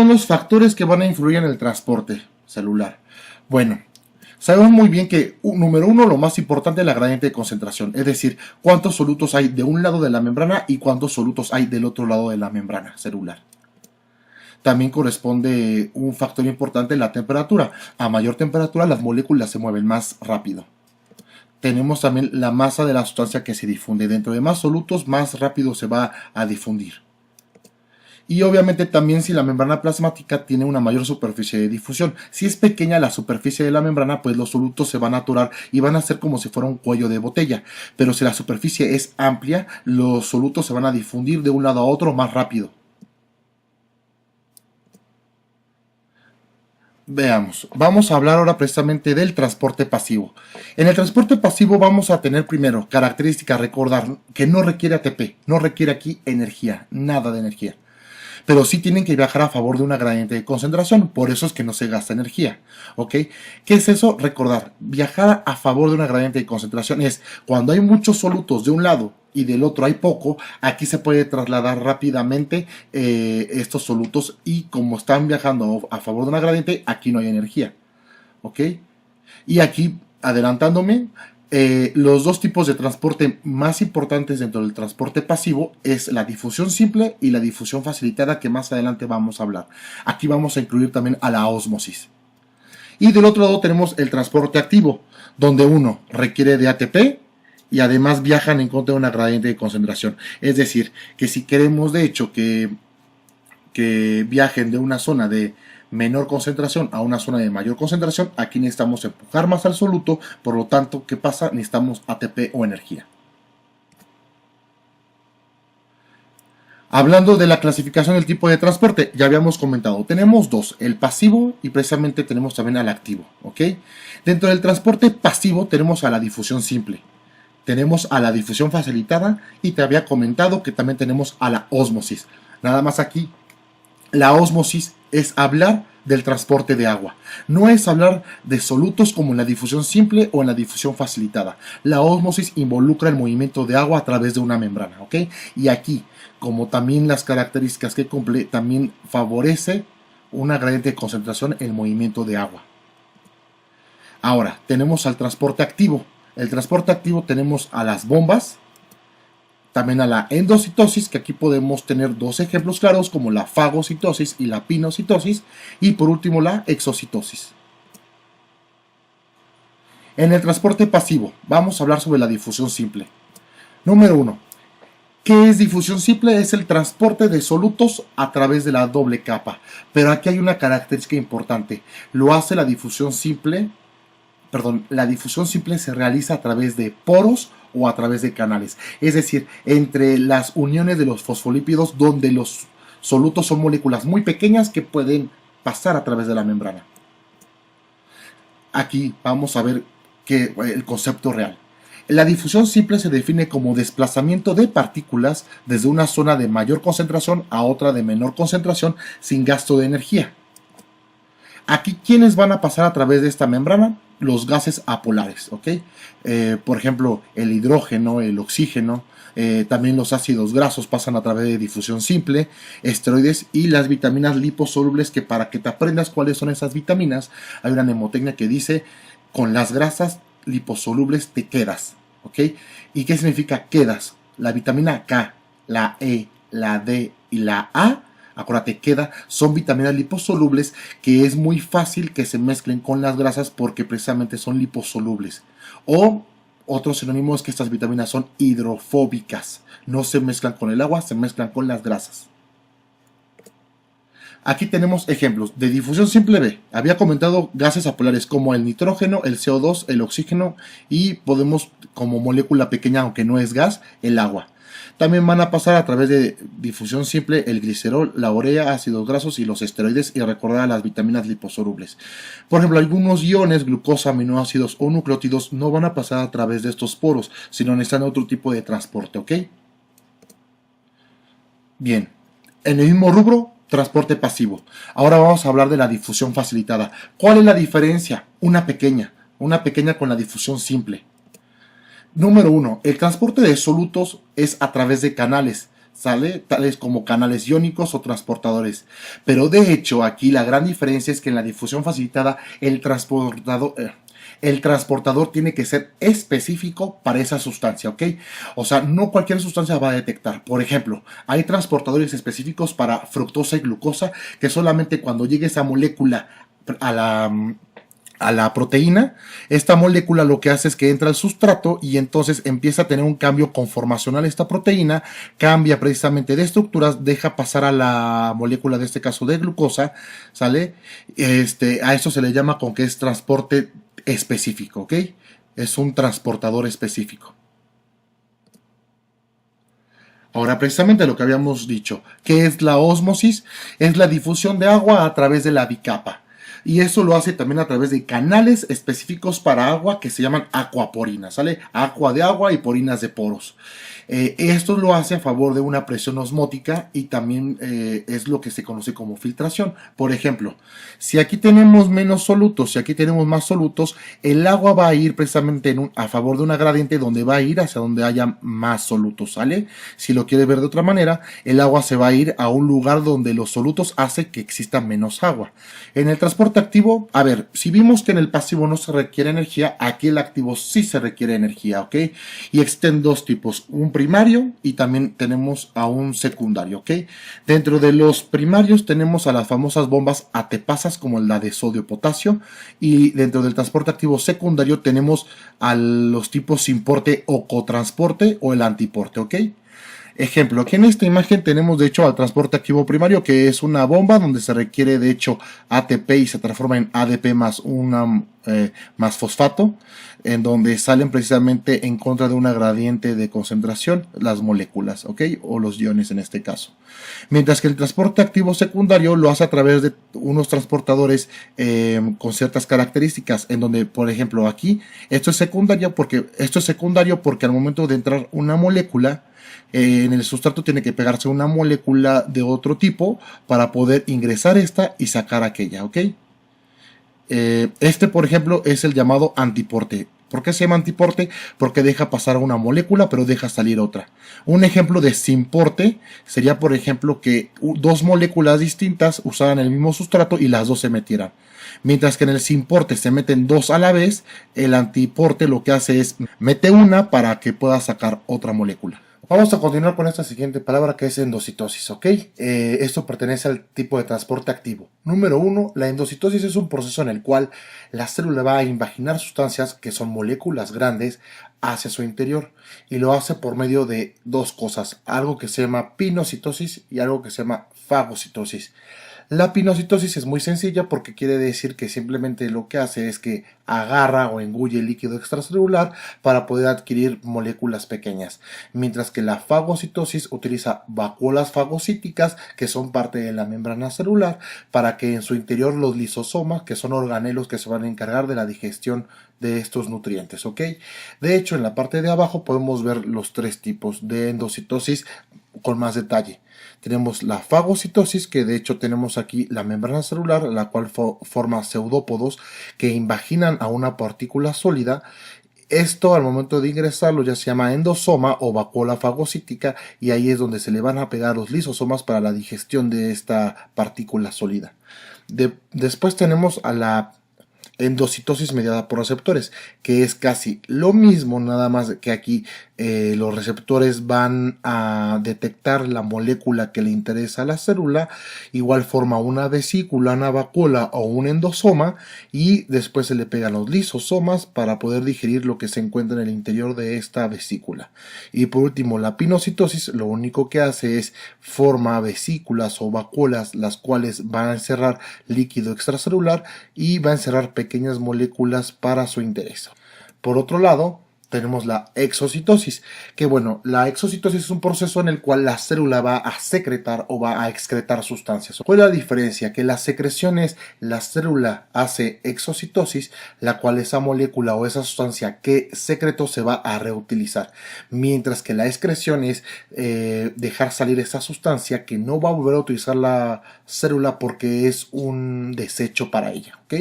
son los factores que van a influir en el transporte celular? Bueno, sabemos muy bien que, número uno, lo más importante es la gradiente de concentración, es decir, cuántos solutos hay de un lado de la membrana y cuántos solutos hay del otro lado de la membrana celular. También corresponde un factor importante, la temperatura. A mayor temperatura las moléculas se mueven más rápido. Tenemos también la masa de la sustancia que se difunde. Dentro de más solutos, más rápido se va a difundir. Y obviamente también si la membrana plasmática tiene una mayor superficie de difusión. Si es pequeña la superficie de la membrana, pues los solutos se van a atorar y van a ser como si fuera un cuello de botella. Pero si la superficie es amplia, los solutos se van a difundir de un lado a otro más rápido. Veamos, vamos a hablar ahora precisamente del transporte pasivo. En el transporte pasivo vamos a tener primero características, recordar que no requiere ATP, no requiere aquí energía, nada de energía. Pero sí tienen que viajar a favor de una gradiente de concentración, por eso es que no se gasta energía, ¿ok? ¿Qué es eso? Recordar, viajar a favor de una gradiente de concentración es cuando hay muchos solutos de un lado y del otro hay poco, aquí se puede trasladar rápidamente estos solutos y como están viajando a favor de una gradiente, aquí no hay energía, ¿ok? Y aquí, adelantándome, los dos tipos de transporte más importantes dentro del transporte pasivo es la difusión simple y la difusión facilitada, que más adelante vamos a hablar. Aquí vamos a incluir también a la ósmosis. Y del otro lado tenemos el transporte activo, donde uno requiere de ATP y además viajan en contra de una gradiente de concentración. Es decir, que si queremos de hecho que viajen de una zona de menor concentración a una zona de mayor concentración, aquí necesitamos empujar más al soluto, por lo tanto, ¿qué pasa? Necesitamos ATP o energía. Hablando de la clasificación del tipo de transporte, ya habíamos comentado, tenemos dos, el pasivo y precisamente tenemos también al activo, ¿ok? Dentro del transporte pasivo tenemos a la difusión simple, tenemos a la difusión facilitada y te había comentado que también tenemos a la ósmosis. Nada más aquí, la ósmosis es hablar del transporte de agua. No es hablar de solutos como en la difusión simple o en la difusión facilitada. La ósmosis involucra el movimiento de agua a través de una membrana, ¿ok? Y aquí, como también las características que cumple, también favorece una gradiente de concentración el movimiento de agua. Ahora, tenemos al transporte activo. El transporte activo tenemos a las bombas, también a la endocitosis, que aquí podemos tener dos ejemplos claros como la fagocitosis y la pinocitosis, y por último la exocitosis. En el transporte pasivo vamos a hablar sobre la difusión simple. Número 1. ¿Qué es difusión simple? Es el transporte de solutos a través de la doble capa, pero aquí hay una característica importante. Lo hace la difusión simple, la difusión simple se realiza a través de poros o a través de canales, es decir, entre las uniones de los fosfolípidos, donde los solutos son moléculas muy pequeñas que pueden pasar a través de la membrana. Aquí vamos a ver el concepto real. La difusión simple se define como desplazamiento de partículas desde una zona de mayor concentración a otra de menor concentración sin gasto de energía. Aquí, ¿quiénes van a pasar a través de esta membrana? Los gases apolares, ¿ok? Por ejemplo, el hidrógeno, el oxígeno, también los ácidos grasos pasan a través de difusión simple, esteroides y las vitaminas liposolubles, que para que te aprendas cuáles son esas vitaminas, hay una mnemotecnia que dice, con las grasas liposolubles te quedas, ¿ok? ¿Y qué significa quedas? La vitamina K, la E, la D y la A, acuérdate, queda, son vitaminas liposolubles que es muy fácil que se mezclen con las grasas porque precisamente son liposolubles. O otro sinónimo es que estas vitaminas son hidrofóbicas, no se mezclan con el agua, se mezclan con las grasas. Aquí tenemos ejemplos de difusión simple B. Había comentado gases apolares como el nitrógeno, el CO2, el oxígeno y podemos, como molécula pequeña aunque no es gas, el agua. También van a pasar a través de difusión simple el glicerol, la urea, ácidos grasos y los esteroides, y recordar las vitaminas liposolubles. Por ejemplo, algunos iones, glucosa, aminoácidos o nucleótidos no van a pasar a través de estos poros, sino necesitan otro tipo de transporte, ¿ok? Bien, en el mismo rubro, transporte pasivo. Ahora vamos a hablar de la difusión facilitada. ¿Cuál es la diferencia? Una pequeña con la difusión simple. Número 1. El transporte de solutos es a través de canales. ¿sale? Tales como canales iónicos o transportadores. Pero de hecho, aquí la gran diferencia es que en la difusión facilitada el transportador tiene que ser específico para esa sustancia, ¿ok? O sea, no cualquier sustancia va a detectar. Por ejemplo, hay transportadores específicos para fructosa y glucosa que solamente cuando llegue esa molécula a la proteína, esta molécula lo que hace es que entra al sustrato y entonces empieza a tener un cambio conformacional esta proteína, cambia precisamente de estructuras, deja pasar a la molécula de este caso de glucosa, ¿sale? A eso se le llama con que es transporte específico, ¿ok? Es un transportador específico. Ahora, precisamente lo que habíamos dicho, ¿qué es la ósmosis? Es la difusión de agua a través de la bicapa. Y eso lo hace también a través de canales específicos para agua que se llaman acuaporinas, ¿sale? Aqua de agua y porinas de poros. Esto lo hace a favor de una presión osmótica y también es lo que se conoce como filtración. Por ejemplo, si aquí tenemos menos solutos, si aquí tenemos más solutos, el agua va a ir precisamente a favor de una gradiente donde va a ir hacia donde haya más solutos, ¿sale? Si lo quieres ver de otra manera, el agua se va a ir a un lugar donde los solutos hace que exista menos agua. En el transporte activo, a ver, si vimos que en el pasivo no se requiere energía, aquí el activo sí se requiere energía, ¿ok? Y existen dos tipos, un primario y también tenemos a un secundario, ¿ok? Dentro de los primarios tenemos a las famosas bombas atepasas como la de sodio-potasio y dentro del transporte activo secundario tenemos a los tipos sin porte o cotransporte o el antiporte, ¿ok? Ejemplo, aquí en esta imagen tenemos de hecho al transporte activo primario, que es una bomba donde se requiere de hecho ATP y se transforma en ADP más fosfato, en donde salen precisamente en contra de una gradiente de concentración las moléculas, ¿ok? O los iones en este caso. Mientras que el transporte activo secundario lo hace a través de unos transportadores con ciertas características, en donde, por ejemplo, aquí esto es secundario porque al momento de entrar una molécula, en el sustrato tiene que pegarse una molécula de otro tipo para poder ingresar esta y sacar aquella, ¿ok? Por ejemplo, es el llamado antiporte. ¿Por qué se llama antiporte? Porque deja pasar una molécula, pero deja salir otra. Un ejemplo de sinporte sería, por ejemplo, que dos moléculas distintas usaran el mismo sustrato y las dos se metieran. Mientras que en el sinporte se meten dos a la vez, el antiporte lo que hace es mete una para que pueda sacar otra molécula. Vamos a continuar con esta siguiente palabra que es endocitosis, ¿ok? Esto pertenece al tipo de transporte activo. Número 1, la endocitosis es un proceso en el cual la célula va a invaginar sustancias que son moléculas grandes hacia su interior y lo hace por medio de dos cosas, algo que se llama pinocitosis y algo que se llama fagocitosis. La pinocitosis es muy sencilla porque quiere decir que simplemente lo que hace es que agarra o engulle líquido extracelular para poder adquirir moléculas pequeñas, mientras que la fagocitosis utiliza vacuolas fagocíticas que son parte de la membrana celular para que en su interior los lisosomas, que son organelos que se van a encargar de la digestión de estos nutrientes, ¿ok? De hecho, en la parte de abajo podemos ver los tres tipos de endocitosis con más detalle. Tenemos la fagocitosis, que de hecho tenemos aquí la membrana celular, la cual forma pseudópodos que invaginan a una partícula sólida. Esto al momento de ingresarlo ya se llama endosoma o vacuola fagocítica y ahí es donde se le van a pegar los lisosomas para la digestión de esta partícula sólida. Después tenemos a la endocitosis mediada por receptores, que es casi lo mismo, nada más que aquí los receptores van a detectar la molécula que le interesa a la célula, igual forma una vesícula, una vacuola o un endosoma y después se le pegan los lisosomas para poder digerir lo que se encuentra en el interior de esta vesícula. Y por último, la pinocitosis lo único que hace es forma vesículas o vacuolas, las cuales van a encerrar líquido extracelular y va a encerrar pequeñas moléculas para su interés. Por otro lado, tenemos la exocitosis, que bueno, la exocitosis es un proceso en el cual la célula va a secretar o va a excretar sustancias. ¿Cuál es la diferencia? Que la secreción es la célula hace exocitosis, la cual esa molécula o esa sustancia que secretó se va a reutilizar, mientras que la excreción es dejar salir esa sustancia que no va a volver a utilizar la célula porque es un desecho para ella, ¿ok?